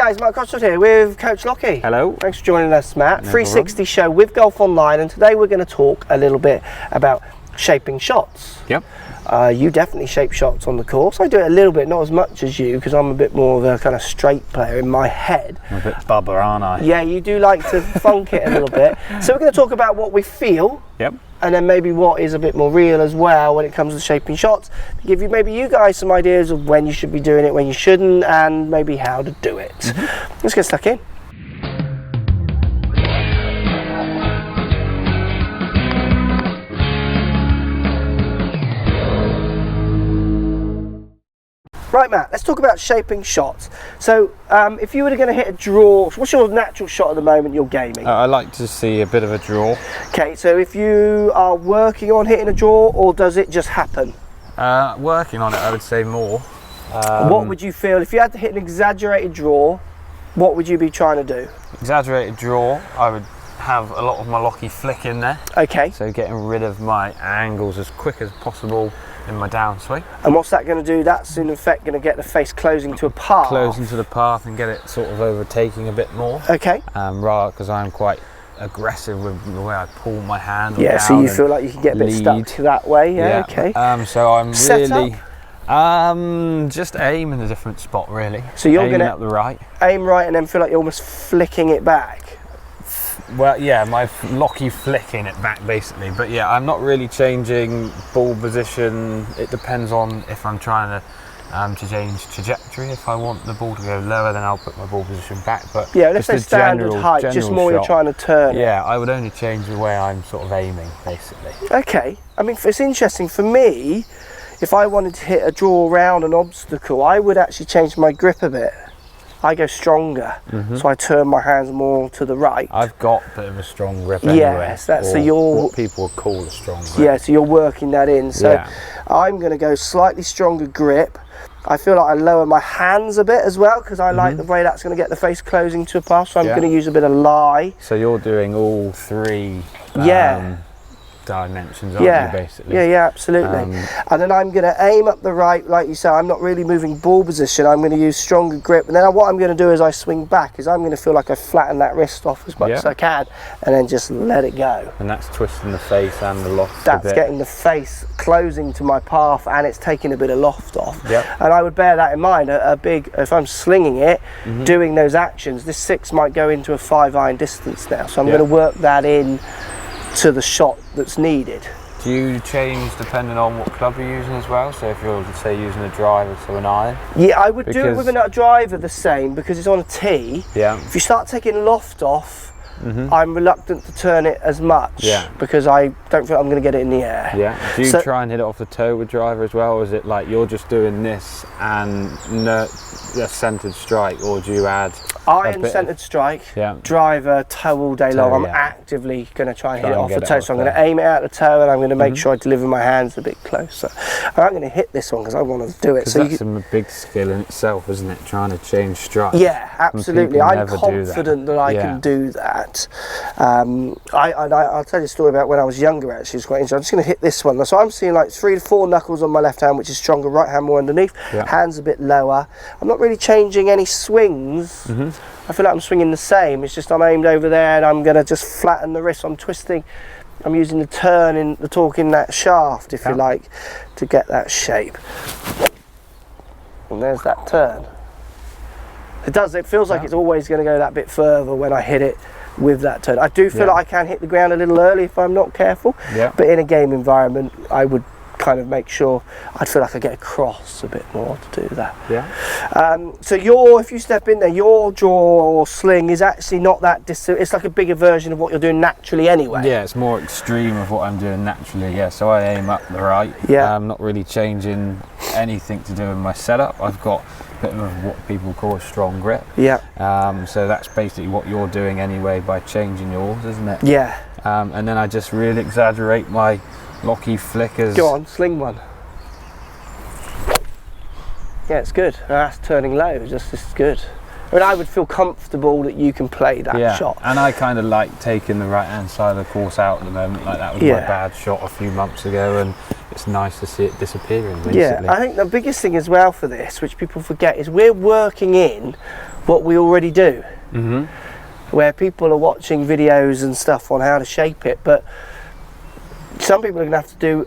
guys, Mark Crossfield here with Coach Lockey. Hello. Thanks for joining us, Matt. No 360 show with Golf Online, and today we're going to talk a little bit about shaping shots. Yep. You definitely shape shots on the course. I do it a little bit, not as much as you, because I'm a bit more of a kind of straight player in my head. I'm a bit bubba, aren't I? Yeah, you do like to funk it a little bit. So we're going to talk about what we feel. Yep. And then maybe what is a bit more real as well when it comes to shaping shots, to give you guys some ideas of when you should be doing it, when you shouldn't, and maybe how to do it. Let's get stuck in. Right, Matt, let's talk about shaping shots. So if you were going to hit a draw, what's your natural shot at the moment you're gaming? I like to see a bit of a draw. Okay, so if you are working on hitting a draw, or does it just happen? Working on it, I would say more. What would you feel if you had to hit an exaggerated draw? What would you be trying to do? Exaggerated draw, I would have a lot of my Lockey flick in there. Okay. So getting rid of my angles as quick as possible in my downswing. And what's that going to do? That's in effect going to get the face closing to a path. Closing to the path and get it sort of overtaking a bit more. Okay. Rather, because I'm quite aggressive with the way I pull my hand. Yeah, so you feel like you can get a bit stuck that way. Yeah. Okay. So I'm Set really up? just aim in a different spot, really. So you're going to up the right. Aim right and then feel like you're almost flicking it back. Well, yeah, my Lockey flicking it back basically, but yeah, I'm not really changing ball position. It depends on if I'm trying to change trajectory. If I want the ball to go lower, then I'll put my ball position back. But yeah, let's say standard height, just more you're trying to turn. Yeah, I would only change the way I'm sort of aiming, basically. Okay, I mean, it's interesting for me. If I wanted to hit a draw around an obstacle, I would actually change my grip a bit. I go stronger, so I turn my hands more to the right. I've got a bit of a strong grip anyway. Yes, that's so you're what people would call a strong grip. Yeah, so you're working that in. So yeah. I'm going to go slightly stronger grip. I feel like I lower my hands a bit as well, because I like the way that's going to get the face closing to a path. So I'm going to use a bit of lie. So you're doing all three. Dimensions, aren't you, basically? Yeah, absolutely. And then I'm going to aim up the right, like you say. I'm not really moving ball position. I'm going to use stronger grip, and then what I'm going to do as I swing back is I'm going to feel like I flatten that wrist off as much as I can, and then just let it go. And that's twisting the face and the loft. That's getting the face closing to my path, and it's taking a bit of loft off. Yep. And I would bear that in mind. If I'm slinging it, doing those actions, this 6 might go into a 5-iron distance now. So I'm going to work that in to the shot that's needed. Do you change depending on what club you're using as well? So if you're, say, using a driver to an iron? Yeah, I would do it with a driver the same, because it's on a tee. Yeah. If you start taking loft off, I'm reluctant to turn it as much, because I don't feel I'm going to get it in the air. Yeah. Do you try and hit it off the toe with driver as well, or is it like you're just doing this and a centered strike, or do you add iron centered strike, driver, toe all day long? I'm actively going to try and hit it off the toe, so I'm going to aim it out the toe, and I'm going to make sure I deliver my hands a bit closer. And I'm going to hit this one because I want to do it. So that's a big skill in itself, isn't it? Trying to change strike. Yeah, absolutely. I'm confident that I can do that. I'll tell you a story about when I was younger. Actually, it's quite interesting. I'm just going to hit this one. So I'm seeing like 3 to 4 knuckles on my left hand, which is stronger. Right hand more underneath. Hands a bit lower. I'm not really changing any swings. I feel like I'm swinging the same. It's just I'm aimed over there, and I'm going to just flatten the wrist. I'm twisting. I'm using the turn in the torque in that shaft, if you like, to get that shape. And there's that turn. It does. It feels like it's always going to go that bit further when I hit it with that turn. I do feel like I can hit the ground a little early if I'm not careful. But in a game environment, I would kind of make sure I'd feel like I get across a bit more to do that. So if you step in there, your draw or sling is actually not that distant. It's like a bigger version of what you're doing naturally anyway. Yeah, it's more extreme of what I'm doing naturally. Yeah, so I aim up the right. I'm not really changing anything to do with my setup. I've got a bit of what people call a strong grip. So that's basically what you're doing anyway by changing yours, isn't it? And then I just really exaggerate my Lockey flickers. Go on, sling one. Yeah, it's good. That's turning low. It's good. I mean, I would feel comfortable that you can play that shot. And I kind of like taking the right hand side of the course out at the moment. Like that was my bad shot a few months ago, and it's nice to see it disappearing recently. I think the biggest thing as well for this, which people forget, is we're working in what we already do. Where people are watching videos and stuff on how to shape it, but some people are going to have to do,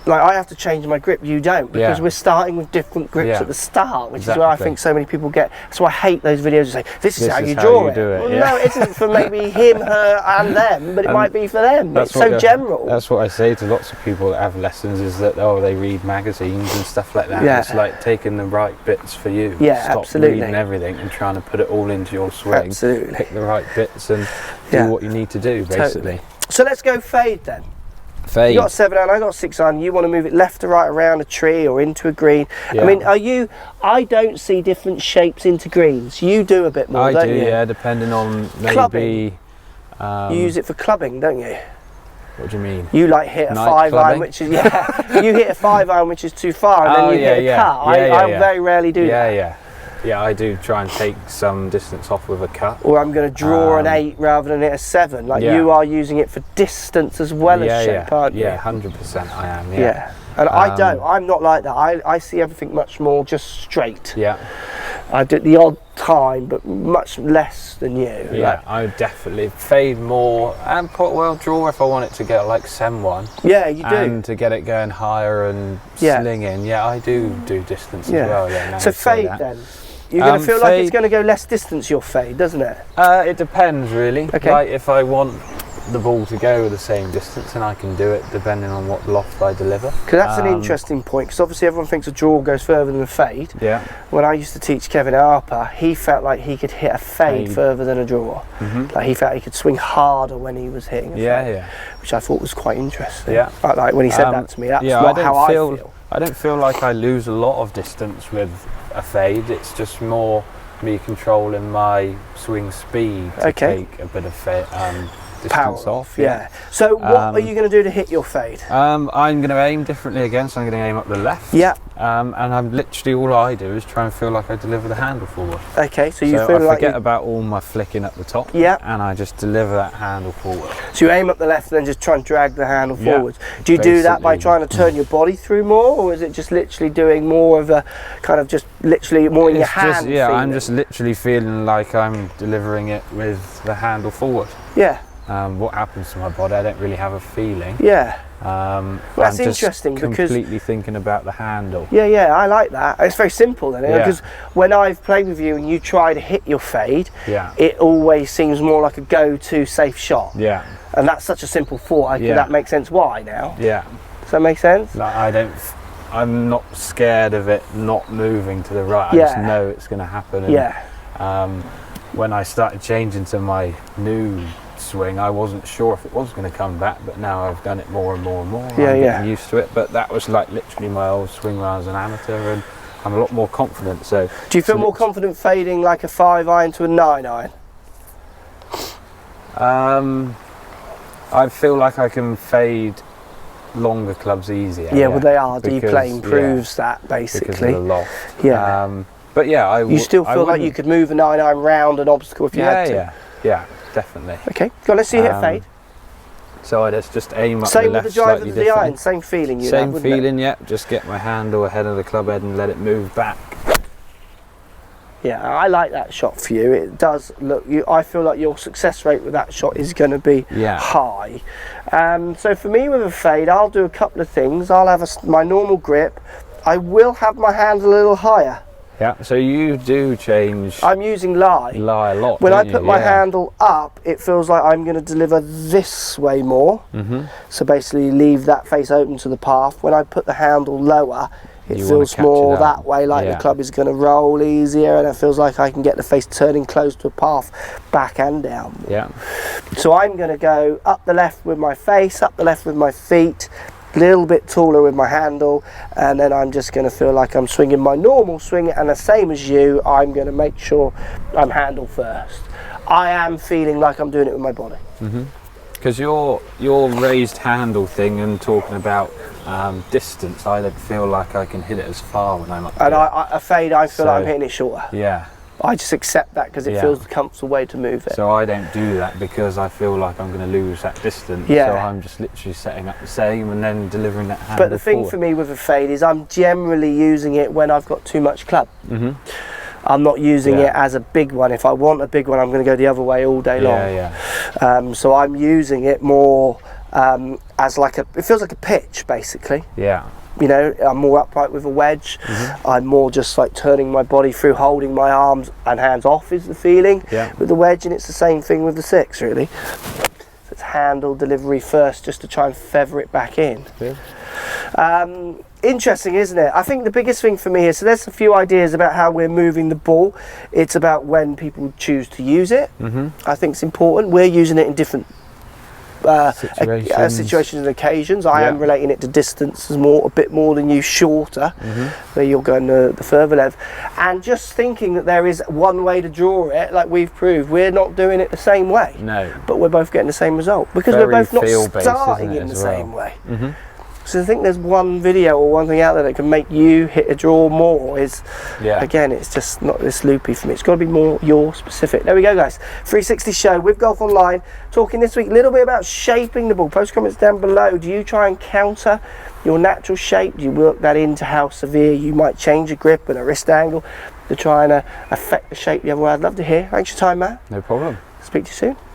like I have to change my grip, you don't, because we're starting with different grips at the start, which is where I think so many people get. So I hate those videos that say, this is how you draw it. Well, no, it isn't for maybe him, her and them, but it might be for them. It's so general. That's what I say to lots of people that have lessons, is that, oh, they read magazines and stuff like that. It's like taking the right bits for you. Stop reading everything and trying to put it all into your swing. Pick the right bits and do what you need to do, basically. So let's go fade then. Fade. You got 7 iron, I got 6 iron. You want to move it left to right around a tree or into a green. I mean, I don't see different shapes into greens. You do a bit more, don't you? Yeah, depending on maybe... Clubbing. You use it for clubbing, don't you? What do you mean? You like hit a 5 iron, which is, you hit a 5 iron, which is too far, and then you hit a cut. I very rarely do that. Yeah, I do try and take some distance off with a cut. Or I'm going to draw an 8 rather than hit a 7. Like you are using it for distance as well as shape, aren't you? Yeah, 100% I am, And I don't. I'm not like that. I see everything much more just straight. I do it the odd time, but much less than you. I would definitely fade more and draw if I want it to get like sem one. Yeah, you do. And to get it going higher and slinging. I do distance as well. So fade then. You're going to feel like it's going to go less distance, your fade, doesn't it? It depends, really. Like if I want the ball to go the same distance, and I can do it depending on what loft I deliver. Because that's an interesting point, because obviously everyone thinks a draw goes further than a fade. When I used to teach Kevin Harper, he felt like he could hit a fade further than a draw. Like he felt he could swing harder when he was hitting a fade, which I thought was quite interesting. Like when he said that to me, that's not how I feel. I don't feel like I lose a lot of distance with a fade. It's just more me controlling my swing speed to take a bit of distance off. So what are you going to do to hit your fade? I'm going to aim differently again, so I'm going to aim up the left. And I'm literally, all I do is try and feel like I deliver the handle forward. So you feel like I forget about all my flicking up the top. And I just deliver that handle forward. So you aim up the left and then just try and drag the handle forward. Do you do that by trying to turn your body through more, or is it just literally doing more of a kind of just literally more in your hand? I'm just literally feeling like I'm delivering it with the handle forward. What happens to my body, I don't really have a feeling. Well, that's interesting, because completely thinking about the handle. I like that. It's very simple then, because when I've played with you and you try to hit your fade, it always seems more like a go-to safe shot. And that's such a simple thought. That makes sense. Why now? Does that make sense? Like, I'm not scared of it not moving to the right. I just know it's going to happen. And, when I started changing to my new swing, I wasn't sure if it was going to come back, but now I've done it more and more and more. I'm getting used to it. But that was like literally my old swing when I was an amateur, and I'm a lot more confident. So do you feel more confident fading like a 5 iron to a 9 iron? I feel like I can fade longer clubs easier. Well, they are. D-plane proves that, basically. Because of the loft. But you still feel like you could move a 9 iron round an obstacle if you had to? Yeah, definitely. Okay, go on, let's see you hit a fade. So I just aim up the left slightly different. Same with the drive of the iron, same feeling you Same feeling, just get my handle ahead of the club head and let it move back. I like that shot for you. It does look, I feel like your success rate with that shot is going to be high. So for me with a fade, I'll do a couple of things. I'll have my normal grip. I will have my hand a little higher. So you do change. I'm using lie a lot. When I put my handle up, it feels like I'm going to deliver this way more. So basically leave that face open to the path. When I put the handle lower, it feels more that way, like the club is going to roll easier, and it feels like I can get the face turning close to a path, back and down. So I'm going to go up the left with my face, up the left with my feet, a little bit taller with my handle, and then I'm just going to feel like I'm swinging my normal swing, and the same as you, I'm going to make sure I'm handle first. I am feeling like I'm doing it with my body. Because your raised handle thing and talking about distance, I don't feel like I can hit it as far when I'm up there. And a fade, I feel like I'm hitting it shorter. I just accept that because it feels the comfortable way to move it. So I don't do that because I feel like I'm going to lose that distance. So I'm just literally setting up the same and then delivering that handle. But the thing for me with a fade is I'm generally using it when I've got too much club. I'm not using it as a big one. If I want a big one, I'm going to go the other way all day long. So I'm using it more as like it feels like a pitch, basically. Yeah. You know, I'm more upright with a wedge. I'm more just like turning my body through, holding my arms and hands off is the feeling with the wedge, and it's the same thing with the 6, really. So it's handle, delivery first, just to try and feather it back in. Interesting, isn't it? I think the biggest thing for me is, so there's a few ideas about how we're moving the ball. It's about when people choose to use it. I think it's important. We're using it in different situations and occasions. I am relating it to distance a bit more than you, shorter, where you're going the further length, and just thinking that there is one way to draw it, like we've proved. We're not doing it the same way, but we're both getting the same result because we're both not starting in the same way. So I think there's one video or one thing out there that can make you hit a draw more. Again, it's just not this loopy for me. It's got to be more your specific. There we go, guys. 360 show with Golf Online. Talking this week a little bit about shaping the ball. Post comments down below. Do you try and counter your natural shape? Do you work that into how severe you might change a grip and a wrist angle to try and affect the shape the other way? I'd love to hear. Thanks for your time, Matt. No problem. Speak to you soon.